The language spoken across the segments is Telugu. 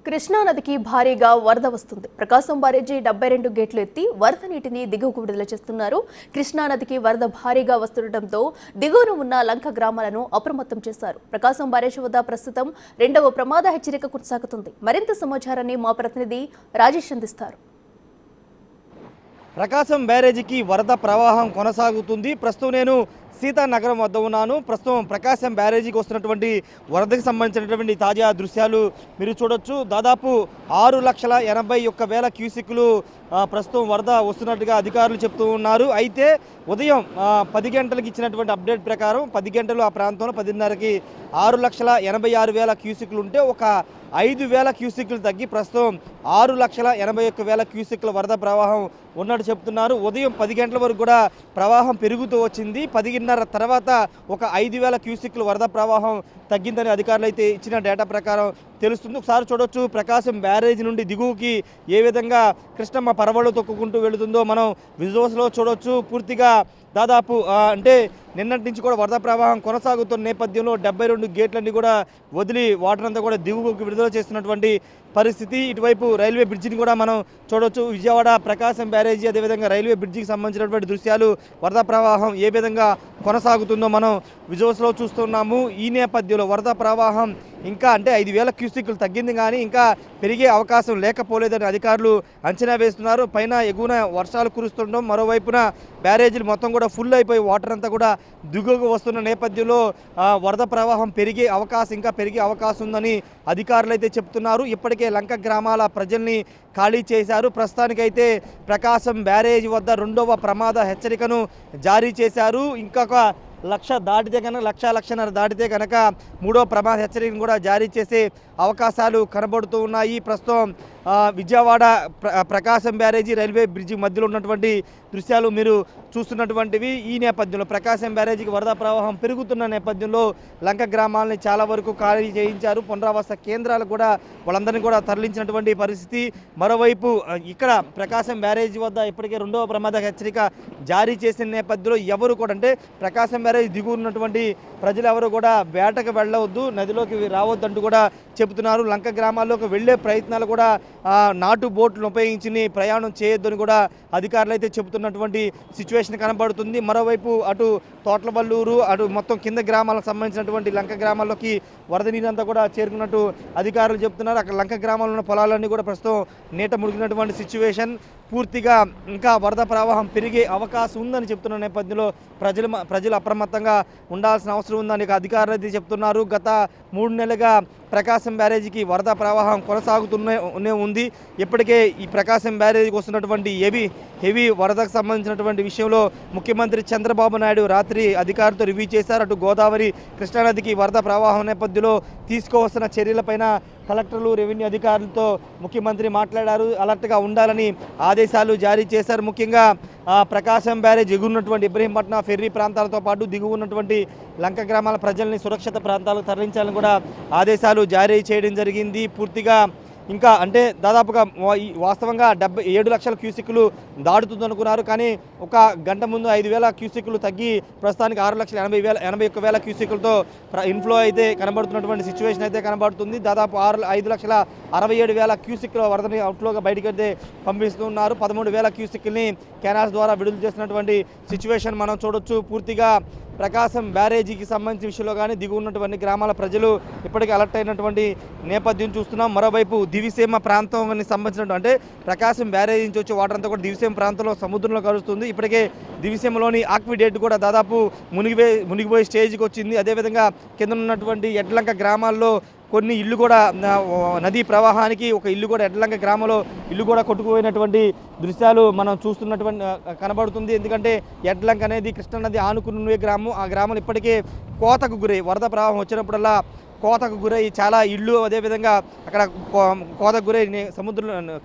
కృష్ణా నదికి భారీగా వరద వస్తుంది. ప్రకాశం బ్యారేజీ 72 గేట్లు ఎత్తి వరద నీటిని దిగువకు విడుదల చేస్తున్నారు. కృష్ణా నదికి వరద భారీగా వస్తుండటంతో దిగువన ఉన్న లంక గ్రామాలను అప్రమత్తం చేశారు. ప్రకాశం బ్యారేజీ వద్ద ప్రస్తుతం 2వ ప్రమాద హెచ్చరిక కొనసాగుతుంది. మరింత సమాచారాన్ని మా ప్రతినిధి రాజేష్ అందిస్తారు. ప్రకాశం బ్యారేజీకి వరద ప్రవాహం కొనసాగుతుంది. ప్రస్తుతం నేను సీతానగరం వద్ద ఉన్నాను. ప్రస్తుతం ప్రకాశం బ్యారేజీకి వస్తున్నటువంటి వరదకి సంబంధించినటువంటి తాజా దృశ్యాలు మీరు చూడొచ్చు. దాదాపు 6,81,000 క్యూసెక్కులు ప్రస్తుతం వరద వస్తున్నట్టుగా అధికారులు చెప్తూ ఉన్నారు. అయితే ఉదయం 10 గంటలకు ఇచ్చినటువంటి అప్డేట్ ప్రకారం 10 గంటలు ఆ ప్రాంతంలో 10:30కి 6,86,000 క్యూసెక్కులు ఉంటే ఒక 5,000 క్యూసెక్కులు తగ్గి ప్రస్తుతం 6,81,000 క్యూసెక్కుల వరద ప్రవాహం ఉన్నట్టు చెప్తున్నారు. ఉదయం 10 గంటల వరకు కూడా ప్రవాహం పెరుగుతూ వచ్చింది. 10:30 తర్వాత ఒక 5,000 క్యూసెక్కుల వరద ప్రవాహం తగ్గిందని అధికారులు అయితే ఇచ్చిన డేటా ప్రకారం తెలుస్తుంది. ఒకసారి చూడొచ్చు ప్రకాశం బ్యారేజ్ నుండి దిగువకి ఏ విధంగా కృష్ణమ్మ పరవళ్ళు తొక్కుకుంటూ వెళుతుందో మనం విజువల్స్లో చూడొచ్చు. పూర్తిగా దాదాపు అంటే నిన్నటి నుంచి కూడా వరద ప్రవాహం కొనసాగుతున్న నేపథ్యంలో 72 గేట్లన్నీ కూడా వదిలి వాటర్ అంతా కూడా దిగువకు విడుదల చేస్తున్నటువంటి పరిస్థితి. ఇటువైపు రైల్వే బ్రిడ్జిని కూడా మనం చూడొచ్చు. విజయవాడ ప్రకాశం బ్యారేజీ అదేవిధంగా రైల్వే బ్రిడ్జికి సంబంధించినటువంటి దృశ్యాలు వరద ప్రవాహం ఏ విధంగా కొనసాగుతుందో మనం విజువల్స్లో చూస్తున్నాము. ఈ నేపథ్యంలో వరద ప్రవాహం ఇంకా అంటే 5,000 క్యూసెక్కులు తగ్గింది కానీ ఇంకా పెరిగే అవకాశం లేకపోలేదని అధికారులు అంచనా వేస్తున్నారు. పైన ఎగువన వర్షాలు కురుస్తుండడం, మరోవైపున బ్యారేజీలు మొత్తం కూడా ఫుల్ అయిపోయి వాటర్ అంతా కూడా దిగువకు వస్తున్న నేపథ్యంలో వరద ప్రవాహం ఇంకా పెరిగే అవకాశం ఉందని అధికారులు అయితే చెప్తున్నారు. ఇప్పటికే లంక గ్రామాల ప్రజల్ని ఖాళీ చేశారు. ప్రస్తుతానికైతే ప్రకాశం బ్యారేజీ వద్ద 2వ ప్రమాద హెచ్చరికను జారీ చేశారు. ఇంకొక 1,00,000 దాటితే కనుక 1,00,000-1,50,000 దాటితే కనుక 3వ ప్రమాద హెచ్చరికను కూడా జారీ చేసే అవకాశాలు కనబడుతూ ఉన్నాయి. ప్రస్తుతం విజయవాడ ప్రకాశం బ్యారేజీ రైల్వే బ్రిడ్జి మధ్యలో ఉన్నటువంటి దృశ్యాలు మీరు చూస్తున్నటువంటివి. ఈ నేపథ్యంలో ప్రకాశం బ్యారేజీకి వరద ప్రవాహం పెరుగుతున్న నేపథ్యంలో లంక గ్రామాలని చాలా వరకు ఖాళీ చేయించారు. పునరావాస కేంద్రాలకు కూడా వాళ్ళందరినీ కూడా తరలించినటువంటి పరిస్థితి. మరోవైపు ఇక్కడ ప్రకాశం బ్యారేజీ వద్ద ఇప్పటికే 2వ ప్రమాద హెచ్చరిక జారీ చేసిన నేపథ్యంలో ఎవరు కూడా అంటే ప్రకాశం బ్యారేజీ దిగు ఉన్నటువంటి ప్రజలు ఎవరు కూడా వేటకు వెళ్ళవద్దు, నదిలోకి రావద్దంటూ కూడా చెబుతున్నారు. లంక గ్రామాల్లోకి వెళ్లే ప్రయత్నాలు కూడా నాటు బోట్లను ఉపయోగించి ప్రయాణం చేయొద్దని కూడా అధికారులు అయితే చెబుతున్నటువంటి సిచ్యువేషన్ కనబడుతుంది. మరోవైపు అటు తోట్లబల్లూరు అటు మొత్తం కింద గ్రామాలకు సంబంధించినటువంటి లంక గ్రామాల్లోకి వరద నీరంతా కూడా చేరుకున్నట్టు అధికారులు చెబుతున్నారు. అక్కడ లంక గ్రామాల్లో ఉన్న పొలాలన్నీ కూడా ప్రస్తుతం నీట మునిగినటువంటి సిచ్యువేషన్. పూర్తిగా ఇంకా వరద ప్రవాహం పెరిగే అవకాశం ఉందని చెప్తున్న నేపథ్యంలో ప్రజలు అప్రమత్తంగా ఉండాల్సిన అవసరం ఉందని అధికారులు అయితే చెప్తున్నారు. గత 3 నెలలుగా ప్రకాశం బ్యారేజీకి వరద ప్రవాహం కొనసాగుతూనే ఉంది. ఇప్పటికే ఈ ప్రకాశం బ్యారేజీకి వస్తున్నటువంటి హెవీ వరదకు సంబంధించినటువంటి విషయంలో ముఖ్యమంత్రి చంద్రబాబు నాయుడు రాత్రి అధికారులతో రివ్యూ చేశారు. అటు గోదావరి కృష్ణానదికి వరద ప్రవాహం నేపథ్యంలో తీసుకోవాల్సిన చర్యలపైన కలెక్టర్లు రెవెన్యూ అధికారులతో ముఖ్యమంత్రి మాట్లాడారు. అలర్ట్గా ఉండాలని ఆదేశాలు జారీ చేశారు. ముఖ్యంగా ప్రకాశం బ్యారేజ్ ఎగురున్నటువంటి ఇబ్రహీంపట్నం ఫెర్రీ ప్రాంతాలతో పాటు దిగువ ఉన్నటువంటి లంక గ్రామాల ప్రజల్ని సురక్షిత ప్రాంతాలకు తరలించాలని కూడా ఆదేశాలు జారీ చేయడం జరిగింది. పూర్తిగా ఇంకా అంటే దాదాపుగా వాస్తవంగా 7 లక్షల క్యూసెక్కులు దాటుతుందనుకున్నారు. కానీ ఒక గంట ముందు 5,000 క్యూసెక్కులు తగ్గి ప్రస్తుతానికి 6,81,000 క్యూసెక్కులతో ఇన్ఫ్లో అయితే కనబడుతున్నటువంటి సిచ్యువేషన్ అయితే కనబడుతుంది. దాదాపు 5,67,000 క్యూసెక్కుల వరదని అవుట్లోగా బయటకు అయితే పంపిస్తున్నారు. 13,000 క్యూసెక్కుల్ని కెనాల్స్ ద్వారా విడుదల చేసినటువంటి సిచ్యువేషన్ మనం చూడొచ్చు. పూర్తిగా ప్రకాశం బ్యారేజీకి సంబంధించిన విషయంలో కానీ దిగు ఉన్నటువంటి గ్రామాల ప్రజలు ఇప్పటికీ అలర్ట్ అయినటువంటి నేపథ్యం చూస్తున్నాం. మరోవైపు దివిసీమ ప్రాంతానికి సంబంధించినటువంటి అంటే ప్రకాశం బ్యారేజీ నుంచి వచ్చే వాటర్ అంతా కూడా దివిసీమ ప్రాంతంలో సముద్రంలో కలుస్తుంది. ఇప్పటికే దివిసీమలోని ఆక్విడేట్ కూడా దాదాపు మునిగిపోయే స్టేజ్కి వచ్చింది. అదేవిధంగా కింద ఉన్నటువంటి ఎడ్లంక గ్రామాల్లో కొన్ని ఇల్లు కూడా నదీ ప్రవాహానికి ఒక ఇల్లు కూడా ఎడ్లంక గ్రామంలో ఇల్లు కూడా కొట్టుకుపోయినటువంటి దృశ్యాలు మనం చూస్తున్నటువంటి కనబడుతుంది. ఎందుకంటే ఎడ్లంక అనేది కృష్ణానది ఆనుకున్న గ్రామం. ఆ గ్రామం ఇప్పటికే కోతకు గురై వరద ప్రవాహం వచ్చినప్పుడల్లా కోతకు గురై చాలా ఇళ్ళు అదేవిధంగా అక్కడ కోతకు గురై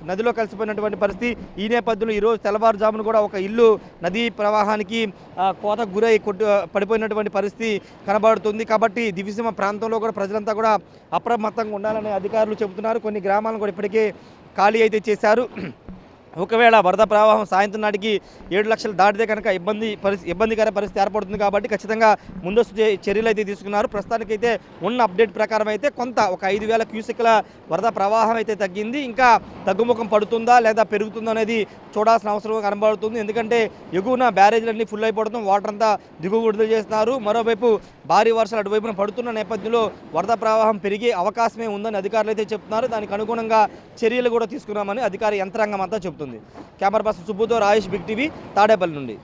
నదిలో కలిసిపోయినటువంటి పరిస్థితి. ఈ నేపథ్యంలో ఈరోజు తెల్లవారుజామున కూడా ఒక ఇల్లు నదీ ప్రవాహానికి కోతకు గురై పడిపోయినటువంటి పరిస్థితి కనబడుతుంది. కాబట్టి దివిసీమ ప్రాంతంలో కూడా ప్రజలంతా కూడా అప్రమత్తంగా ఉండాలని అధికారులు చెబుతున్నారు. కొన్ని గ్రామాలను కూడా ఇప్పటికే ఖాళీ అయితే చేశారు. ఒకవేళ వరద ప్రవాహం సాయంత్రం నాటికి 7 లక్షలు దాటితే కనుక ఇబ్బందికర పరిస్థితి ఏర్పడుతుంది కాబట్టి ఖచ్చితంగా ముందస్తు చర్యలు అయితే తీసుకున్నారు. ప్రస్తుతానికైతే ఉన్న అప్డేట్ ప్రకారం అయితే కొంత ఒక 5,000 క్యూసెక్ల వరద ప్రవాహం అయితే తగ్గింది. ఇంకా తగ్గుముఖం పడుతుందా లేదా పెరుగుతుందా అనేది చూడాల్సిన అవసరం కనబడుతుంది. ఎందుకంటే ఎగువన బ్యారేజీలన్నీ ఫుల్ అయిపోవడం, వాటర్ అంతా దిగువ విడుదల చేస్తున్నారు. మరోవైపు భారీ వర్షాలు అటువైపున పడుతున్న నేపథ్యంలో వరద ప్రవాహం పెరిగే అవకాశమే ఉందని అధికారులు అయితే చెప్తున్నారు. దానికి అనుగుణంగా చర్యలు కూడా తీసుకున్నామని అధికార యంత్రాంగం అంతా చెబుతుంది. కెమెరా పర్సన్ సుబ్బుతో రాజేష్, బిగ్ టీవీ, తాడేపల్లి నుండి.